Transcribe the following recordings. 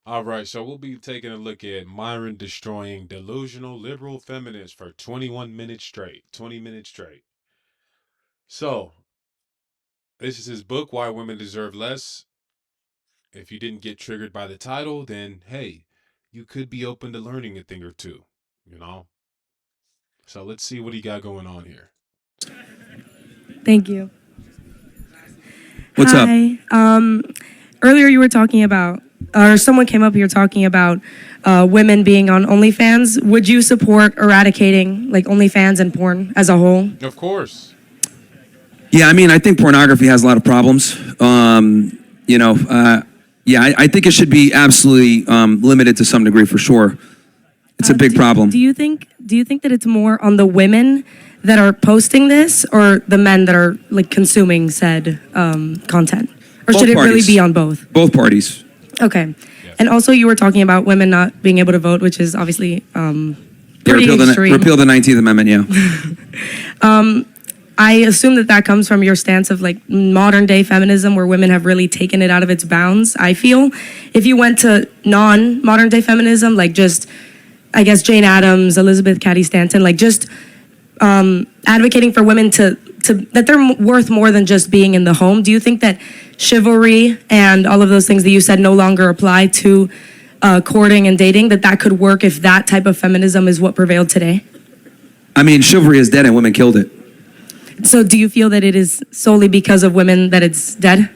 All right, so we'll be taking a look at Myron destroying delusional liberal feminists for 21 minutes straight. 20 minutes straight. So, this is his book, Why Women Deserve Less. If you didn't get triggered by the title, then hey, you could be open to learning a thing or two, you know? So, let's see what he got going on here. Thank you. What's up? Hi. Earlier you were talking about, or someone came up here talking about women being on OnlyFans. Would you support eradicating like OnlyFans and porn as a whole? Of course. Yeah, I mean, I think pornography has a lot of problems. Yeah, I think it should be absolutely limited to some degree for sure. It's a big problem. Do you think that it's more on the women that are posting this, or the men that are like consuming said content, or Both should it really parties. be on both? Both parties. Okay. Yes. And also, you were talking about women not being able to vote, which is obviously Yeah, pretty extreme. repeal the 19th Amendment, yeah. I assume that comes from your stance of like modern day feminism, where women have really taken it out of its bounds. I feel if you went to non-modern day feminism, like just, I guess, Jane Addams, Elizabeth Cady Stanton, like just advocating for women to that they're worth more than just being in the home. Do you think that chivalry and all of those things that you said no longer apply to courting and dating, that could work if that type of feminism is what prevailed today? I mean, chivalry is dead and women killed it. So do you feel that it is solely because of women that it's dead?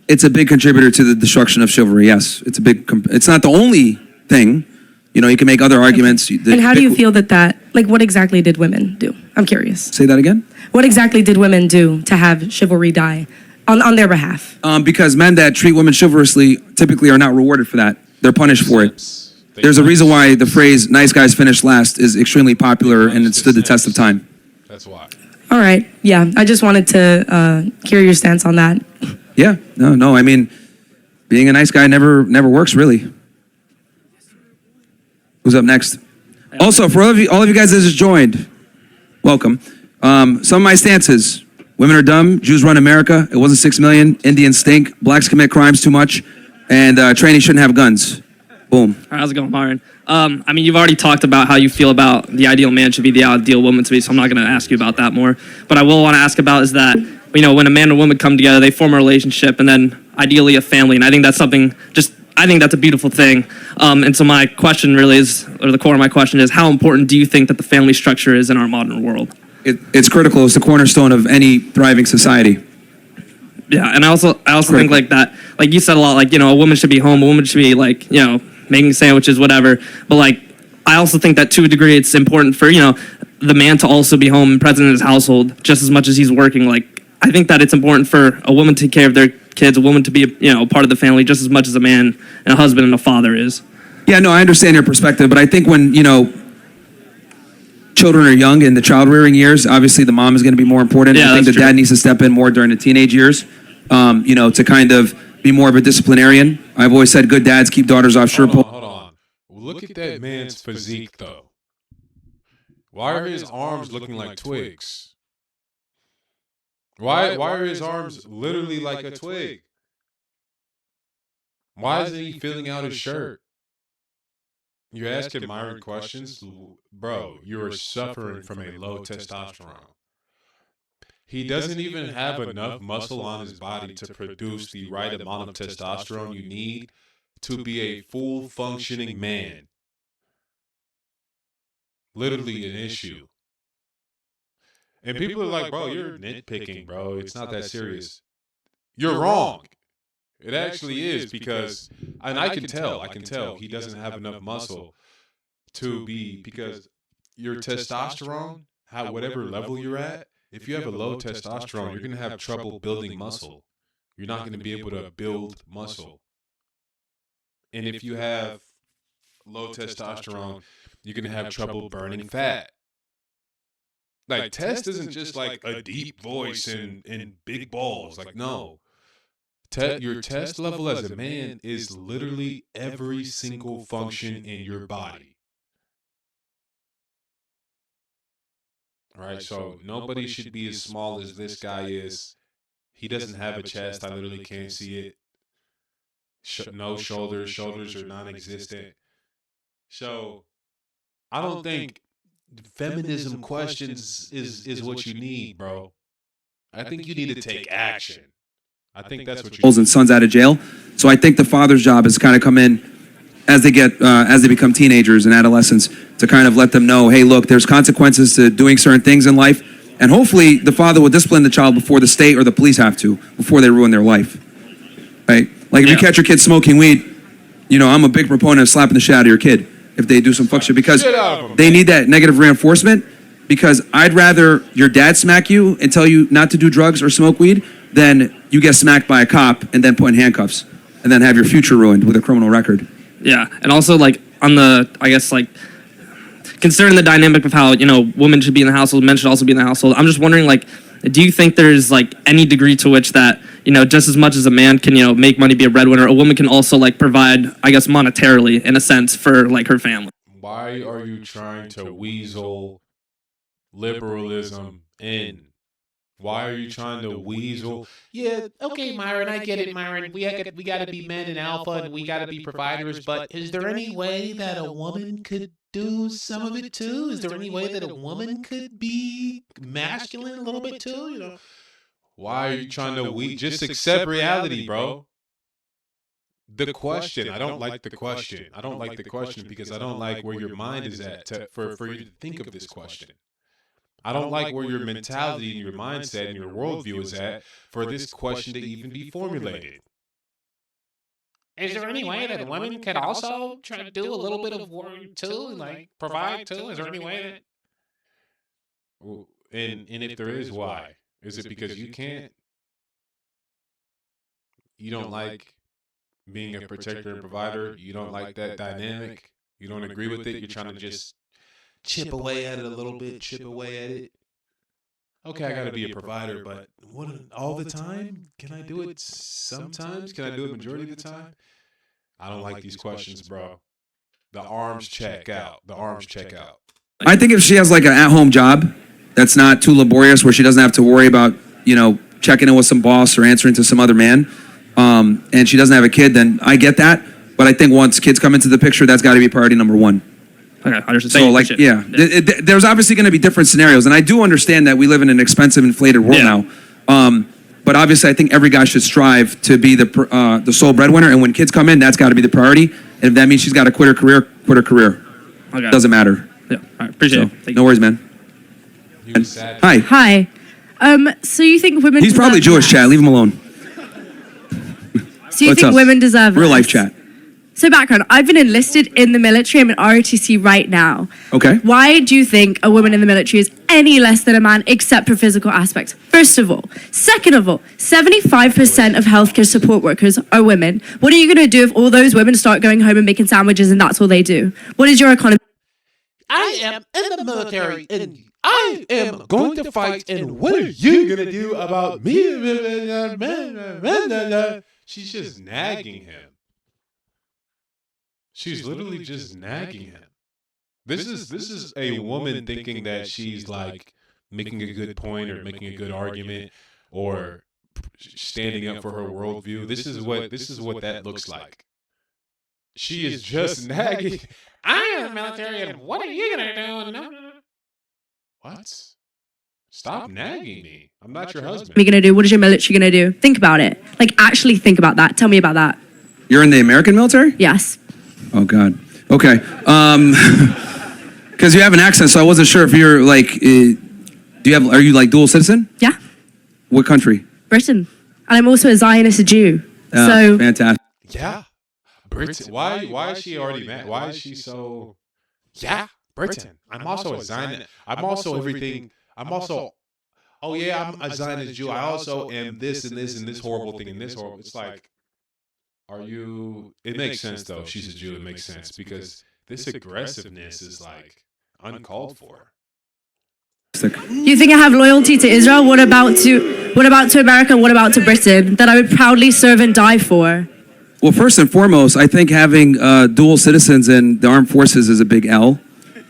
It's a big contributor to the destruction of chivalry, yes. It's not the only thing. You know, you can make other arguments. And how do you feel that, like, what exactly did women do? I'm curious. Say that again? What exactly did women do to have chivalry die on their behalf? Because men that treat women chivalrously typically are not rewarded for that. They're punished for it. There's a reason why the phrase "nice guys finish last" is extremely popular and it stood the test of time. That's why. All right. Yeah, I just wanted to hear your stance on that. Yeah, no. I mean, being a nice guy never works really. Who's up next? Also, for all of you guys that just joined, welcome. Some of my stances: women are dumb, Jews run America. It wasn't 6 million. Indians stink. Blacks commit crimes too much, and trainees shouldn't have guns. Boom. All right, how's it going, Myron? I mean, you've already talked about how you feel about the ideal man should be the ideal woman to be, so I'm not going to ask you about that more. But I will want to ask about is that, you know, when a man and a woman come together, they form a relationship and then ideally a family. And I think that's I think that's a beautiful thing. And so my question really is, or the core of my question is, how important do you think that the family structure is in our modern world? It's critical. It's the cornerstone of any thriving society. Yeah, and I also think like that, like you said a lot, like, you know, a woman should be home, a woman should be like, you know, making sandwiches, whatever. But like, I also think that to a degree it's important for, you know, the man to also be home and present in his household just as much as he's working. Like, I think that it's important for a woman to take care of their kids, a woman to be, you know, a part of the family just as much as a man and a husband and a father is. Yeah, no, I understand your perspective, but I think when, you know, children are young in the child rearing years, obviously the mom is going to be more important. Yeah, I think the that's true. dad needs to step in more during the teenage years, you know, to kind of be more of a disciplinarian. I've always said good dads keep daughters off shirt Hold on, pulls. hold on. Look at that man's physique, though. Why are his arms looking like twigs? Why are his arms literally like a twig? Why isn't he filling out his shirt? You're asking Myron questions? Bro, you are suffering from a low testosterone. He doesn't even have enough muscle on his body to produce the right amount of testosterone you need to be a full functioning man. Literally an issue. And people are like, bro, you're nitpicking, bro. It's not that serious. You're wrong. It actually is because, and I can tell he doesn't have enough muscle to be, because your testosterone, whatever level you're at, if you have a low testosterone, you're going to have trouble building muscle. You're not going to be able to build muscle. And if you have low testosterone, you're going to have trouble burning fat. Like, test isn't just like a deep voice and big balls. Like, no. Your test level as a man is literally every single function in your body. All right, so nobody should be as small as this guy is. He doesn't have a chest. I literally can't see it. no shoulders. Shoulders are non-existent. So I don't think feminism questions is what you need, bro. I think you need to take action. I think that's what you need. And sons out of jail. So I think the father's job is kind of come in as they become teenagers and adolescents to kind of let them know, hey, look, there's consequences to doing certain things in life. And hopefully the father will discipline the child before the state or the police have to, before they ruin their life. Right? Like if you catch your kid smoking weed, you know, I'm a big proponent of slapping the shit out of your kid if they do some fuck shit, because they need that negative reinforcement. Because I'd rather your dad smack you and tell you not to do drugs or smoke weed than you get smacked by a cop and then put in handcuffs and then have your future ruined with a criminal record. Yeah, and also like on the, I guess like, considering the dynamic of how, you know, women should be in the household, men should also be in the household, I'm just wondering, like, do you think there's like any degree to which that, you know, just as much as a man can, you know, make money, be a breadwinner, a woman can also like provide, I guess, monetarily in a sense for like her family? Why are you trying to weasel liberalism in? Why are you trying to weasel? Yeah, okay, Myron, I get it, Myron. We got to be men and alpha, and we got to be providers. But is there any way that a woman could do some of it too? Is there any way that a woman could be masculine a little bit too? You know, Why are you trying to just accept reality, bro? The question. I don't like the question. I don't like the question because I don't like where your mind is at for you to think of this question. I don't like where your mentality and your mindset and your worldview is at for this question to even be formulated. is there any way that women could also try to do a little bit of work too, like provide too? Is there any way that? And if there is, why? Is it because you can't? You don't like being a protector and provider? You don't like that dynamic? You don't agree with it? You're trying to just chip away at it a little bit, chip away at it. Okay, I got to be a provider, but what all the time? Can I do it sometimes? Can I do it majority of the time? I don't like these questions, bro. The arms check out. The arms check out. I think if she has like an at-home job that's not too laborious, where she doesn't have to worry about, you know, checking in with some boss or answering to some other man, and she doesn't have a kid, then I get that. But I think once kids come into the picture, that's got to be priority number one. Okay, I understand. So like, yeah, there's obviously going to be different scenarios, and I do understand that we live in an expensive, inflated world now. But obviously, I think every guy should strive to be the sole breadwinner, and when kids come in, that's got to be the priority. And if that means she's got to quit her career, quit her career. Okay. Doesn't matter. Yeah, all right, appreciate it. Thank No you. worries, man. Hi. Hi. So you think women? He's probably Jewish, chat. Leave him alone. So you What's think up? women deserve Real life less? chat. So background, I've been enlisted in the military. I'm in ROTC right now. Okay. Why do you think a woman in the military is any less than a man except for physical aspects? First of all. Second of all, 75% of healthcare support workers are women. What are you going to do if all those women start going home and making sandwiches and that's all they do? What is your economy? I am in the military, and I am going to fight. And what are you gonna do about me? She's just nagging him. She's literally just nagging him. This is a woman thinking that she's like making a good point or making a good argument or standing up for her worldview. This is what that looks like. She is just nagging. I am in the military, and what are you gonna do? No. What? Stop nagging me. I'm not your husband. What are you going to do? What is your military going to do? Think about it. Like, actually think about that. Tell me about that. You're in the American military? Yes. Oh, God. Okay. Because you have an accent, so I wasn't sure if you're like, are you like dual citizen? Yeah. What country? Britain. And I'm also a Zionist Jew. Oh, So fantastic. Yeah. Britain. Why is she already mad? Why is she so? Yeah, Britain. I'm also a Zionist. I'm also everything. I'm also. Oh yeah, I'm a Zionist Jew. I also am this and this and this horrible thing and this horrible. It's like, are you? It makes sense though. If she's a Jew, it makes sense because this aggressiveness is like uncalled for. you think I have loyalty to Israel? What about to America? What about to Britain? That I would proudly serve and die for? Well, first and foremost, I think having dual citizens in the armed forces is a big L.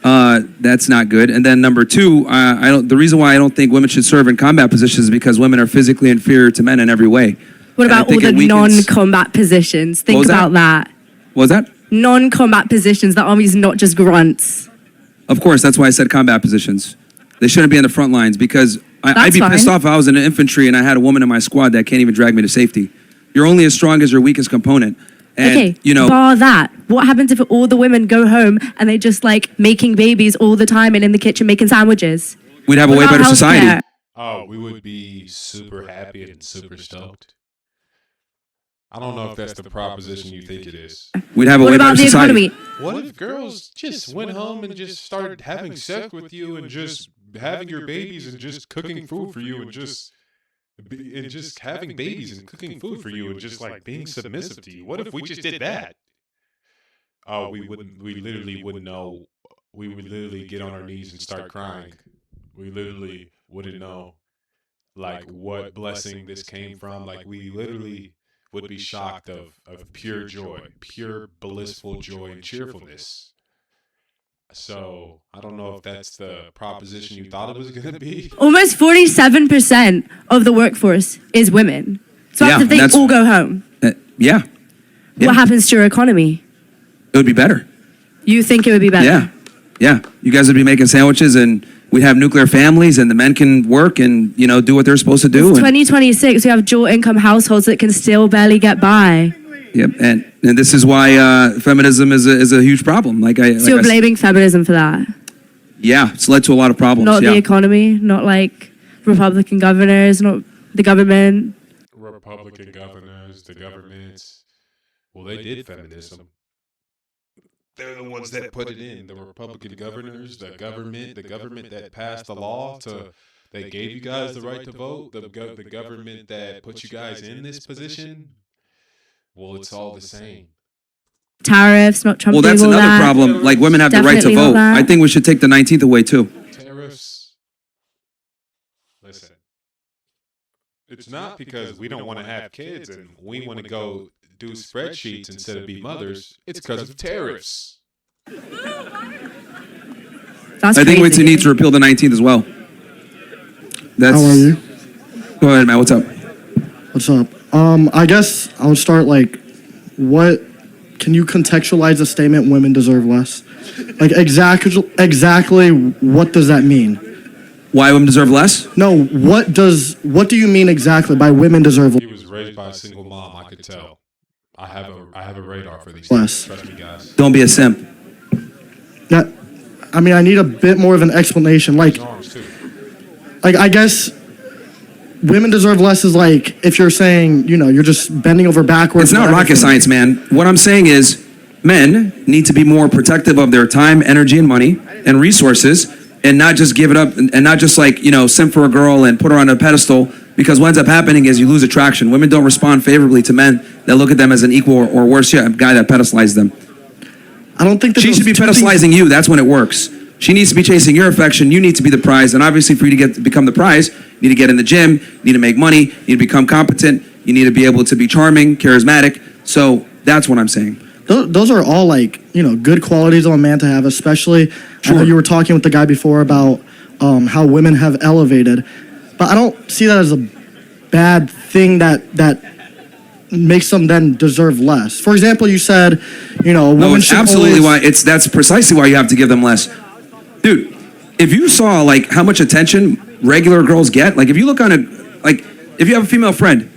That's not good. And then number two, the reason why I don't think women should serve in combat positions is because women are physically inferior to men in every way. What And I about all think the it weakens- non-combat positions? What Think was that? about that. What was that? Non-combat positions. The army's not just grunts. Of course, that's why I said combat positions. They shouldn't be on the front lines because I'd That's be pissed fine. off if I was in the infantry and I had a woman in my squad that can't even drag me to safety. You're only as strong as your weakest component. And, Okay, you know, bar that. What happens if all the women go home and they just like making babies all the time and in the kitchen making sandwiches? we'd have a What way about better society. healthcare? Oh, we would be super happy and super stoked. I don't know if that's the proposition you think it is. We'd have a What way about better the society. economy? What if girls just went home and just started having sex with you and just having your babies and just cooking food for you and just having babies and cooking food for you and just like being submissive to you? What if we just did that? Oh, we wouldn't. We literally wouldn't know. We would literally get on our knees and start crying. We literally wouldn't know like what blessing this came from. Like we literally would be shocked of pure joy, pure blissful joy and cheerfulness. So I don't know if that's the proposition you thought it was going to be. Almost 47% of the workforce is women. So Yeah, after they that's- all go home, Yeah, Yeah. what happens to your economy? it would be better. You think it would be better? Yeah, yeah. You guys would be making sandwiches and we'd have nuclear families and the men can work and, you know, do what they're supposed to do. It's And, 2026. We have dual income households that can still barely get by. yep, and this is why feminism is a huge problem. So you're blaming feminism for that? Yeah, it's led to a lot of problems. Not yeah. the economy, not like Republican governors, not the government. Republican governors, the governments. Well, they did feminism. They're the ones that put it in. The Republican governors, the government that passed the law to, they gave you guys the right to vote. The government that put you guys in this position. Well, it's all the same. Tariffs, not Trump. Well, that's doing all another that. problem. Like women have the right to Definitely not vote. that. I think we should take the 19th away too. Tariffs. Listen, it's not because we don't want to have kids and we want to go do spreadsheets instead of be mothers. It's because of tariffs. That's I think we crazy. need to repeal the 19th as well. That's, How are you? Go ahead, man. What's up? What's up? I guess I'll start like, what can you contextualize the statement "women deserve less"? Like exactly what does that mean? Why women deserve less? No, what do you mean exactly by women deserve He was raised by a single mom. I could tell. I have a radar for these Less. things. Trust me, guys. Don't be a simp. that? I mean, I need a bit more of an explanation. Like Arms too. I guess women deserve less is like if you're saying, you know, you're just bending over backwards. It's not for rocket everything. science, man. What I'm saying is men need to be more protective of their time, energy, and money and resources and not just give it up and not just like, you know, simp for a girl and put her on a pedestal because what ends up happening is you lose attraction. Women don't respond favorably to men that look at them as an equal or worse yet, a guy that pedestalizes them. I don't think that She those should be two things- pedestalizing you. That's when it works. She needs to be chasing your affection. You need to be the prize. And obviously, for you to become the prize, you need to get in the gym. You need to make money. You need to become competent. You need to be able to be charming, charismatic. So that's what I'm saying. Those are all like, you know, good qualities of a man to have, especially I know Sure. you were talking with the guy before about how women have elevated. But I don't see that as a bad thing that makes them then deserve less. For example, you said, you know, a woman No, it's should absolutely always, that's precisely why you have to give them less. Dude, if you saw like how much attention regular girls get, like if you look on if you have a female friend,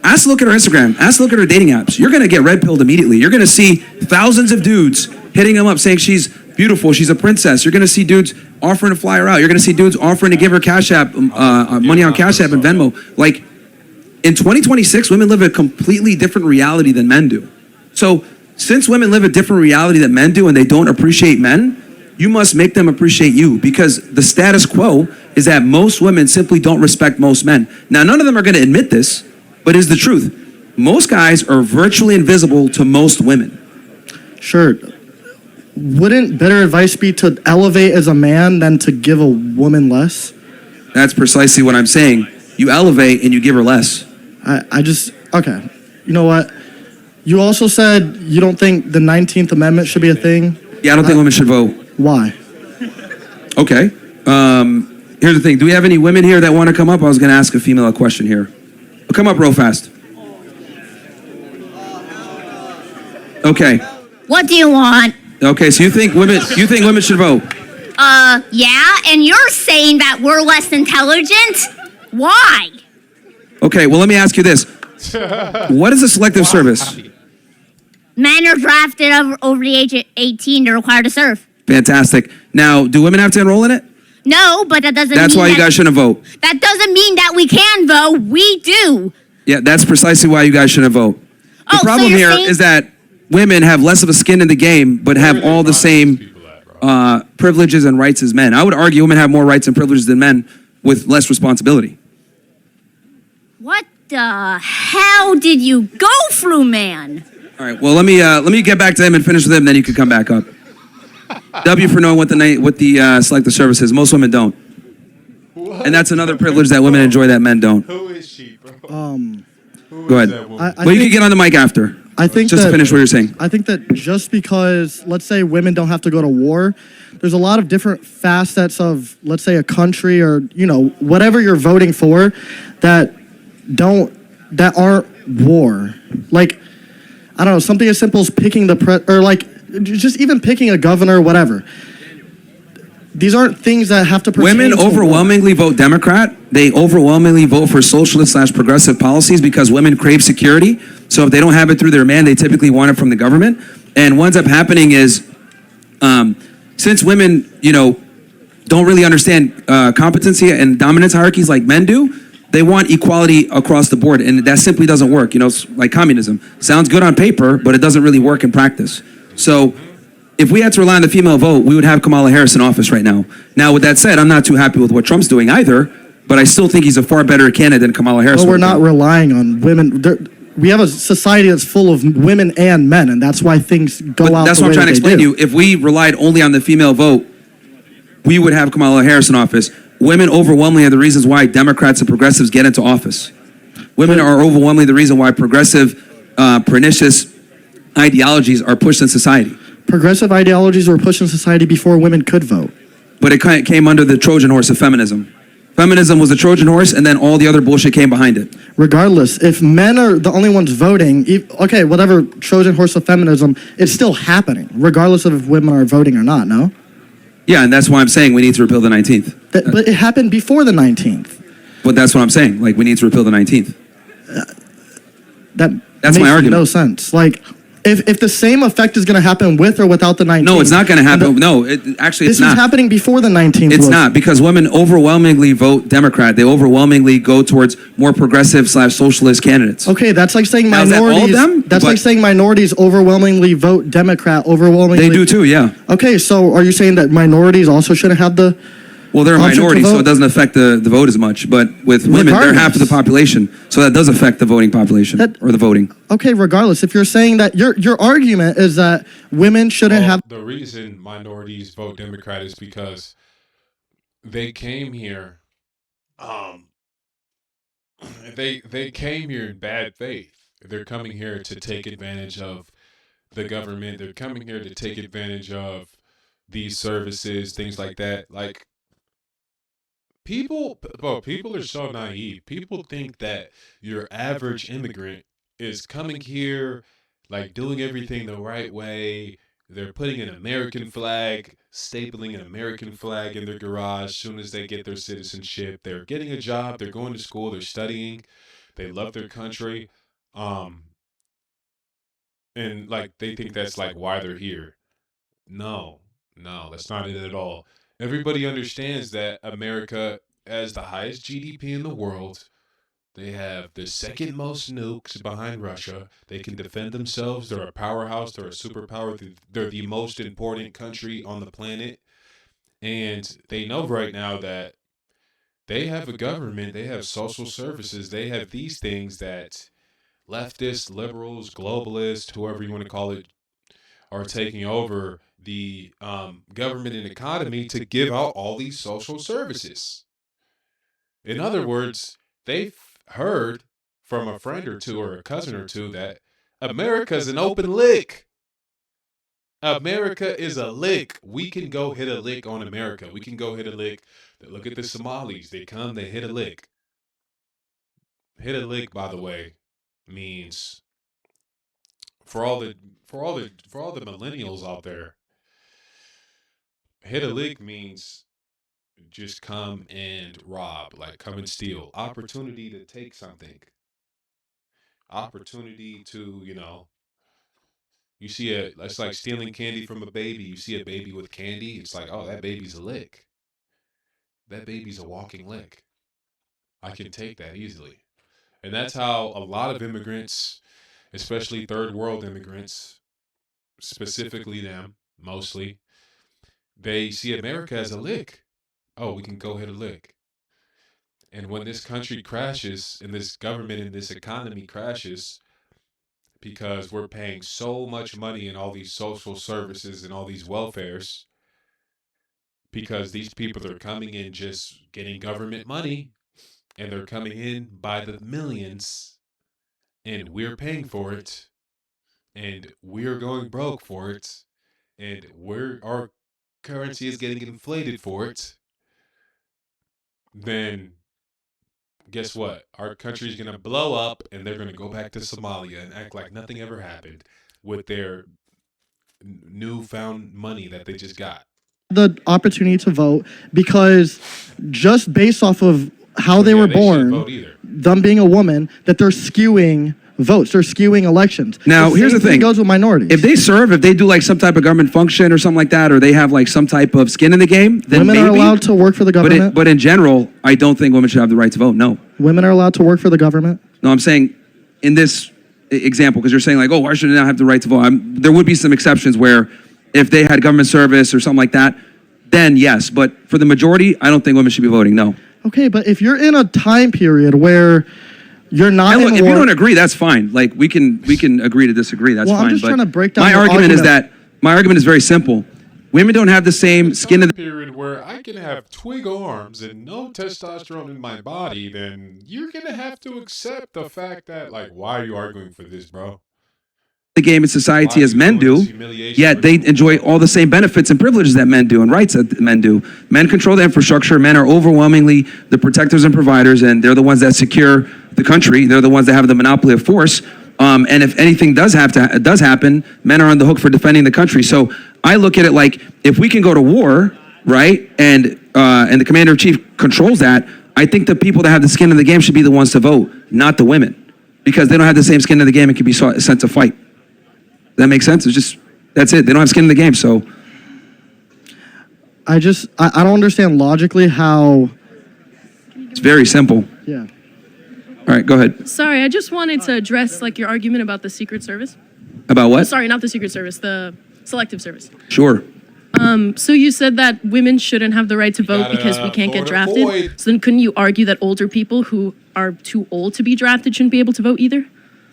ask to look at her Instagram, ask to look at her dating apps. You're gonna get red pilled immediately. You're gonna see thousands of dudes hitting them up saying she's beautiful, she's a princess. You're gonna see dudes offering to fly her out. You're gonna see dudes offering to give her Cash App, money on Cash App and Venmo. Like in 2026, women live a completely different reality than men do. So since women live a different reality that men do and they don't appreciate men, you must make them appreciate you because the status quo is that most women simply don't respect most men. Now, none of them are going to admit this, but it's the truth. Most guys are virtually invisible to most women. sure. Wouldn't better advice be to elevate as a man than to give a woman less? That's precisely what I'm saying. You elevate and you give her less. I just, okay. You know what? You also said you don't think the 19th Amendment should be a thing. Yeah, I don't think women should vote. Why? Okay. Here's the thing. Do we have any women here that want to come up? I was going to ask a female a question here. Come up real fast. Okay. What do you want? Okay, so you think women should vote? Yeah, and you're saying that we're less intelligent? Why? Okay, well let me ask you this. What is a selective service? Men are drafted over the age of 18. They're required to serve. Fantastic. Now, do women have to enroll in it? No, but that doesn't That's mean why you guys shouldn't vote. That doesn't mean that we can vote. We do. Yeah, that's precisely why you guys shouldn't vote. The Oh, so problem you're here saying- is that women have less of a skin in the game, but have all the same privileges and rights as men. I would argue women have more rights and privileges than men with less responsibility. What the hell did you go through, man? All right, well, let me get back to them and finish with them, then you can come back up. W for knowing what the selective service is. Most women don't. And that's another privilege that women enjoy that men don't. Who is she, bro? Go ahead. Well, you can get on the mic after. I think just that, to finish what you're saying. I think that just because, let's say, women don't have to go to war, there's a lot of different facets of, let's say, a country or, whatever you're voting for that aren't war. Like, I don't know, something as simple as picking just even picking a governor or whatever. These aren't things that have to pertain Women to overwhelmingly vote Democrat. They overwhelmingly vote for socialist/progressive policies because women crave security. So if they don't have it through their man, they typically want it from the government. And what ends up happening is, since women, don't really understand competency and dominance hierarchies like men do, they want equality across the board, and that simply doesn't work. It's like communism. Sounds good on paper, but it doesn't really work in practice. So if we had to rely on the female vote, we would have Kamala Harris in office right now. Now, with that said, I'm not too happy with what Trump's doing either, but I still think he's a far better candidate than Kamala Harris. Well, we're not relying on women. We have a society that's full of women and men, and that's why things go out. That's what I'm trying to explain to you. If we relied only on the female vote, we would have Kamala Harris in office. Women overwhelmingly are the reasons why Democrats and progressives get into office. Women are overwhelmingly the reason why progressive, pernicious ideologies are pushed in society. Progressive ideologies were pushed in society before women could vote. But it came under the Trojan horse of feminism. Feminism was the Trojan horse, and then all the other bullshit came behind it. Regardless, if men are the only ones voting, okay, whatever Trojan horse of feminism, it's still happening, regardless of if women are voting or not, no? Yeah, and that's why I'm saying we need to repeal the 19th. But it happened before the 19th. But that's what I'm saying. Like, we need to repeal the 19th. That's my makes argument. no sense. Like, if the same effect is going to happen with or without the 19th. No, it's not going to happen. No, actually, it's not. This is happening before the 19th. It's not, because women overwhelmingly vote Democrat. They overwhelmingly go towards more progressive/socialist candidates. Okay, that's like saying Now, is that all of minorities. them? That's like saying minorities overwhelmingly vote Democrat. Overwhelmingly. They do too, yeah. Okay, so are you saying that minorities also shouldn't have the? Well, they're a option to minority, so vote? it doesn't affect the vote as much. But with women, they're half of the population, so that does affect the voting population or the voting. Okay, regardless, if you're saying that your argument is that women shouldn't have. The reason minorities vote Democrat is because they came here. They came here in bad faith. They're coming here to take advantage of the government. They're coming here to take advantage of these services, things like that. Like, people are so naive. People think that your average immigrant is coming here, like, doing everything the right way. They're putting an American flag, stapling an American flag in their garage as soon as they get their citizenship. They're getting a job. They're going to school. They're studying. They love their country. And, like, they think that's, like, why they're here. No, that's not it at all. Everybody understands that America has the highest GDP in the world. They have the second most nukes behind Russia. They can defend themselves. They're a powerhouse. They're a superpower. They're the most important country on the planet. And they know right now that they have a government. They have social services. They have these things that leftists, liberals, globalists, whoever you want to call it, are taking over the government and economy to give out all these social services. In other words, they've heard from a friend or two or a cousin or two that America's an open lick. America is a lick. We can go hit a lick on America. We can go hit a lick. Look at the Somalis. They come, they hit a lick. Hit a lick, by the way, means for all the millennials out there, hit a lick means just come and rob, like come and steal. Opportunity to take something. Opportunity to, you see it's like stealing candy from a baby. You see a baby with candy, it's like, oh, that baby's a lick. That baby's a walking lick. I can take that easily. And that's how a lot of immigrants, especially third world immigrants, specifically them, mostly, they see America as a lick. Oh, we can go hit a lick. And when this country crashes, and this government and this economy crashes, because we're paying so much money in all these social services and all these welfares, because these people are coming in just getting government money, and they're coming in by the millions, and we're paying for it, and we're going broke for it, and our currency is getting inflated for it, then guess what? Our country's going to blow up, and they're going to go back to Somalia and act like nothing ever happened with their newfound money that they just got. The opportunity to vote, because just based off of how they were born, them being a woman, that they're skewing votes, they're skewing elections. Now, here's the thing. Goes with minorities. If they do like some type of government function or something like that, or they have like some type of skin in the game, then women maybe, are allowed to work for the government. But in general, I don't think women should have the right to vote. No. Women are allowed to work for the government. No, I'm saying in this example, because you're saying like, oh, why should they not have the right to vote? There would be some exceptions where if they had government service or something like that, then yes. But for the majority, I don't think women should be voting. No. Okay, but if you're in a time period where you're not and look, in if war, you don't agree, that's fine. Like we can agree to disagree. That's well, fine. I'm just trying to break down my your argument is argument. that my argument is very simple. Women don't have the same skin in the period where I can have twig arms and no testosterone in my body, then you're gonna have to accept the fact that, like, why are you arguing for this, bro? game in society as men do, yet they enjoy all the same benefits and privileges that men do and rights that men do. Men control the infrastructure. Men are overwhelmingly the protectors and providers, and they're the ones that secure the country. They're the ones that have the monopoly of force. And if anything does happen, men are on the hook for defending the country. So I look at it like, if we can go to war, right, and the commander-in-chief controls that, I think the people that have the skin in the game should be the ones to vote, not the women, because they don't have the same skin in the game and can be sent to fight. That makes sense? It's just, that's it. They don't have skin in the game, so. I don't understand logically how. It's very simple. Yeah. All right, go ahead. Sorry, I just wanted to address like your argument about the Secret Service. About what? Sorry, not the Secret Service, the Selective Service. Sure. So you said that women shouldn't have the right to vote because we can't get drafted. So then couldn't you argue that older people who are too old to be drafted shouldn't be able to vote either?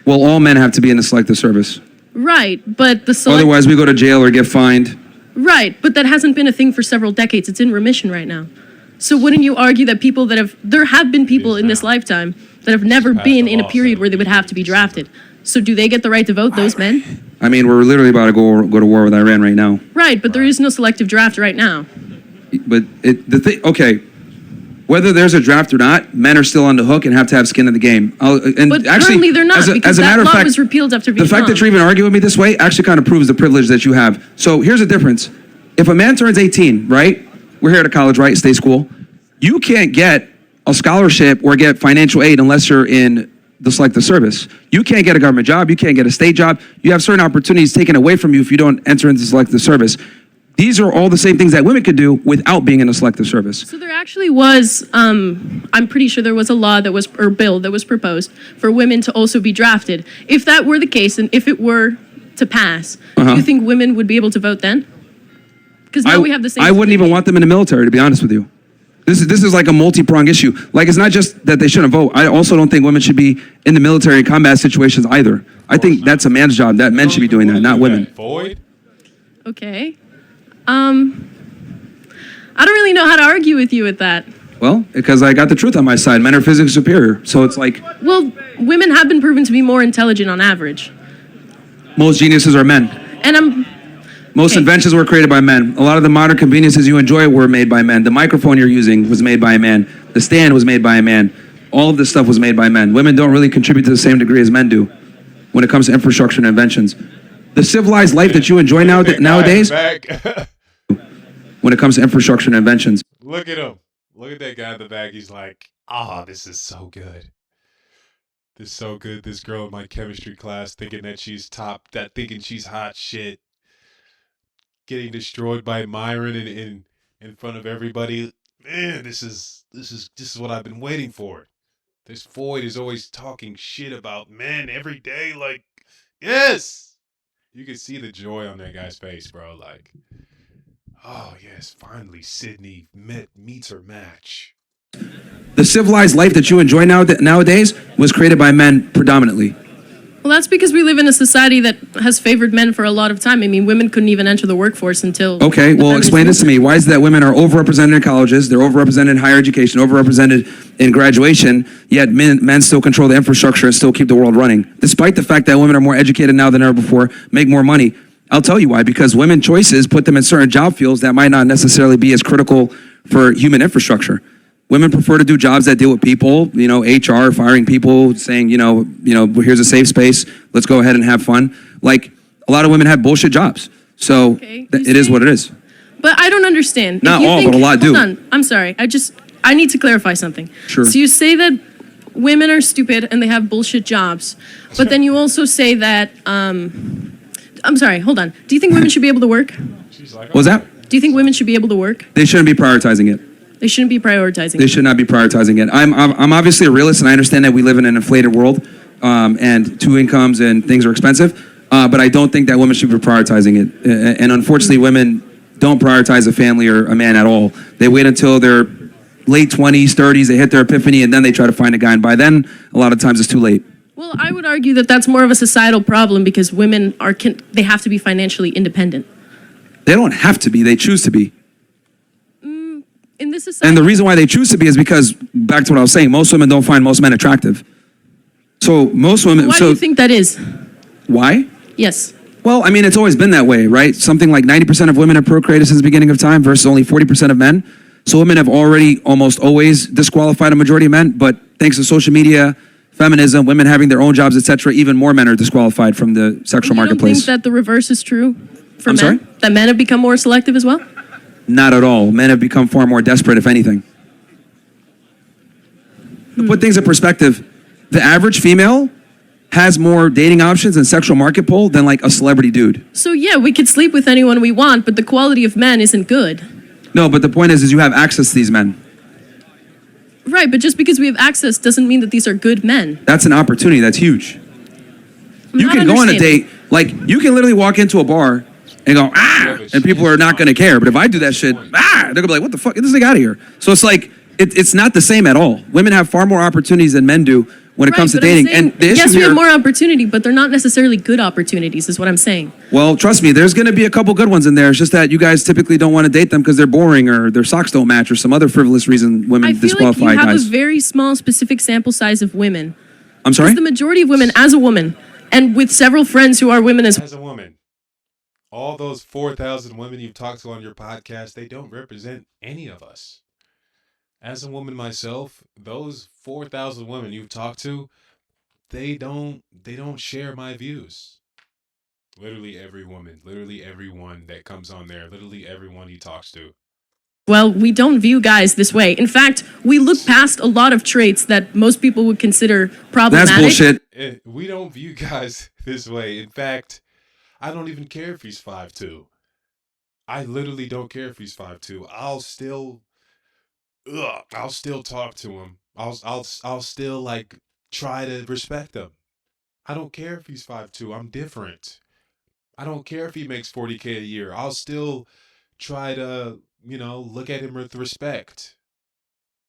Well, all men have to be in the Selective Service. Right, but the Otherwise, we go to jail or get fined. Right, but that hasn't been a thing for several decades. It's in remission right now. So wouldn't you argue that people that there have been people in this lifetime that have never been in a period where they would have to be drafted. So do they get the right to vote, those men? I mean, we're literally about to go to war with Iran right now. Right, but there is no selective draft right now. But okay, whether there's a draft or not, men are still on the hook and have to have skin in the game. But currently they're not, because that law was repealed after Vietnam. The fact that you're even arguing with me this way actually kind of proves the privilege that you have. So here's the difference. If a man turns 18, right? We're here at a college, right? State school. You can't get a scholarship or get financial aid unless you're in the Selective Service. You can't get a government job. You can't get a state job. You have certain opportunities taken away from you if you don't enter into the Selective Service. These are all the same things that women could do without being in the Selective Service. So there actually was, I'm pretty sure there was a law that was, or bill that was proposed for women to also be drafted. If that were the case, and if it were to pass, do you think women would be able to vote then? Because now we have the same. I wouldn't even want them in the military, to be honest with you. This is like a multi-pronged issue. Like, it's not just that they shouldn't vote. I also don't think women should be in the military in combat situations either. I think that's a man's job. That men should be doing that, not women. Okay. I don't really know how to argue with you with that. Well, because I got the truth on my side. Men are physically superior. So it's like. Well, women have been proven to be more intelligent on average. Most geniuses are men. And Most inventions were created by men. A lot of the modern conveniences you enjoy were made by men. The microphone you're using was made by a man. The stand was made by a man. All of this stuff was made by men. Women don't really contribute to the same degree as men do. when it comes to infrastructure and inventions. The civilized life that you enjoy nowadays, when it comes to infrastructure and inventions. Look at him. Look at that guy in the back. He's like, this is so good. This is so good. This girl in my chemistry class thinking that she's thinking she's hot shit. Getting destroyed by Myron in front of everybody. Man, this is what I've been waiting for. This Floyd is always talking shit about men every day. Like, yes! You can see the joy on that guy's face, bro. Like, oh, yes, finally, Sydney meets her match. The civilized life that you enjoy nowadays was created by men predominantly. Well, that's because we live in a society that has favored men for a lot of time. I mean, women couldn't even enter the workforce until... Okay, well, explain this to me. Why is it that women are overrepresented in colleges, they're overrepresented in higher education, overrepresented in graduation, yet men still control the infrastructure and still keep the world running? Despite the fact that women are more educated now than ever before, make more money. I'll tell you why. Because women choices put them in certain job fields that might not necessarily be as critical for human infrastructure. Women prefer to do jobs that deal with people, HR, firing people, saying, here's a safe space. Let's go ahead and have fun. Like, a lot of women have bullshit jobs. So it is what it is. But I don't understand. Not all, but a lot do. Hold on. I'm sorry. I need to clarify something. Sure. So you say that women are stupid and they have bullshit jobs. But then you also say that, I'm sorry, hold on. Do you think women should be able to work? What was that? Do you think women should be able to work? They shouldn't be prioritizing it. They shouldn't be prioritizing. They should not be prioritizing it. I'm obviously a realist, and I understand that we live in an inflated world, and two incomes and things are expensive. But I don't think that women should be prioritizing it. And unfortunately, women don't prioritize a family or a man at all. They wait until their late 20s, 30s, they hit their epiphany, and then they try to find a guy. And by then, a lot of times it's too late. Well, I would argue that that's more of a societal problem because women they have to be financially independent. They don't have to be. They choose to be. In this society. And the reason why they choose to be is because, back to what I was saying, most women don't find most men attractive. So most women... Why do you think that is? Why? Yes. Well, I mean, it's always been that way, right? Something like 90% of women have procreated since the beginning of time versus only 40% of men. So women have already almost always disqualified a majority of men, but thanks to social media, feminism, women having their own jobs, etc., even more men are disqualified from the sexual marketplace. You don't think that the reverse is true for men? Sorry? That men have become more selective as well? Not at all. Men have become far more desperate, if anything. To put things in perspective, the average female has more dating options and sexual market pull than like a celebrity dude. So yeah, we could sleep with anyone we want, but the quality of men isn't good. No, but the point is you have access to these men. Right, but just because we have access doesn't mean that these are good men. That's an opportunity. That's huge. You can go on a date, like you can literally walk into a bar and go, and people are not going to care. But if I do that shit, they're going to be like, what the fuck? Get this thing out of here. So it's like, it's not the same at all. Women have far more opportunities than men do when it comes to dating. And the issue yes, we here, have more opportunity, but they're not necessarily good opportunities, is what I'm saying. Well, trust me, there's going to be a couple good ones in there. It's just that you guys typically don't want to date them because they're boring or their socks don't match or some other frivolous reason women disqualify guys. I feel like you have guys. a very small, specific sample size of women. I'm sorry? Because the majority of women, as a woman, and with several friends who are women As a woman. All those 4,000 women you've talked to on your podcast, they don't represent any of us. As a woman myself, those 4,000 women you've talked to, they don't share my views. Literally every woman, literally everyone that comes on there, literally everyone he talks to. Well, we don't view guys this way. In fact, we look past a lot of traits that most people would consider problematic. That's bullshit. We don't view guys this way. In fact, I don't even care if he's 5'2". I literally don't care if he's 5'2". I'll still talk to him. I'll still like try to respect him. I don't care if he's 5'2". I'm different. I don't care if he makes $40K a year. I'll still try to, look at him with respect.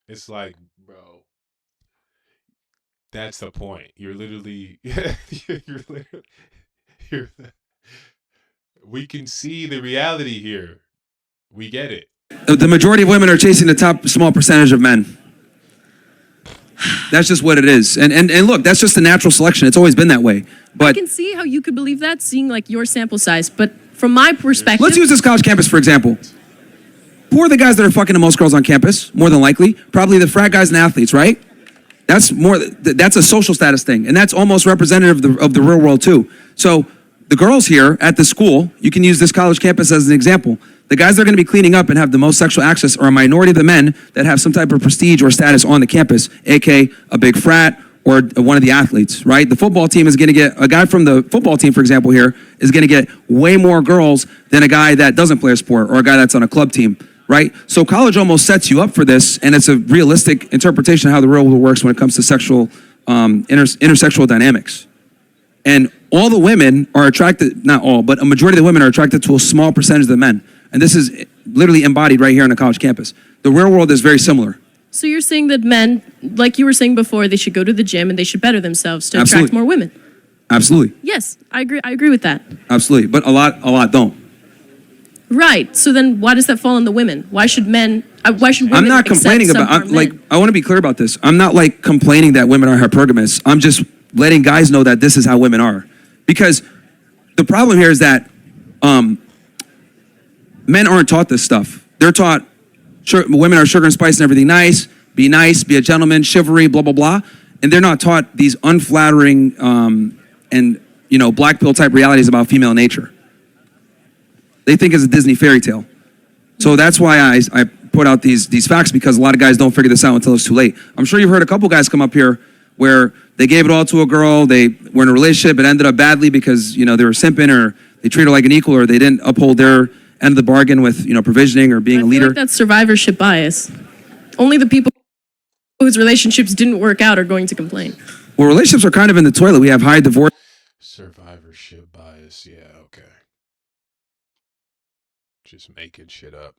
It's like, bro, that's the point. You're literally, we can see the reality here. We get it. The majority of women are chasing the top small percentage of men. That's just what it is. And look, that's just a natural selection. It's always been that way. But I can see how you could believe that, seeing like your sample size. But from my perspective, let's use this college campus, for example. Who are the guys that are fucking the most girls on campus? More than likely. Probably the frat guys and athletes, right? That's more. That's a social status thing, and that's almost representative of the real world too. So the girls here at the school, you can use this college campus as an example. The guys that are going to be cleaning up and have the most sexual access are a minority of the men that have some type of prestige or status on the campus, aka a big frat or one of the athletes, right? The football team is going to get, a guy from the football team, for example, here, is going to get way more girls than a guy that doesn't play a sport or a guy that's on a club team, right? So college almost sets you up for this, and it's a realistic interpretation of how the real world works when it comes to sexual, intersexual dynamics. And all the women are attracted, not all, but a majority of the women are attracted to a small percentage of the men. And this is literally embodied right here on the college campus. The real world is very similar. So you're saying that men, like you were saying before, they should go to the gym and they should better themselves to attract more women. Absolutely. Yes, I agree with that. Absolutely. But a lot don't. Right. So then why does that fall on the women? Why should women I'm not complaining about, I want to be clear about this. I'm not like complaining that women are hypergamous. I'm just letting guys know that this is how women are. Because the problem here is that men aren't taught this stuff. They're taught women are sugar and spice and everything nice, be a gentleman, chivalry, blah, blah, blah. And they're not taught these unflattering and, black pill type realities about female nature. They think it's a Disney fairy tale. So that's why I put out these facts, because a lot of guys don't figure this out until it's too late. I'm sure you've heard a couple guys come up here where they gave it all to a girl, they were in a relationship, it ended up badly because, they were simping or they treated her like an equal or they didn't uphold their end of the bargain with, provisioning or being a leader. Like that's survivorship bias. Only the people whose relationships didn't work out are going to complain. Well, relationships are kind of in the toilet. We have high divorce. Survivorship bias. Yeah, okay. Just making shit up.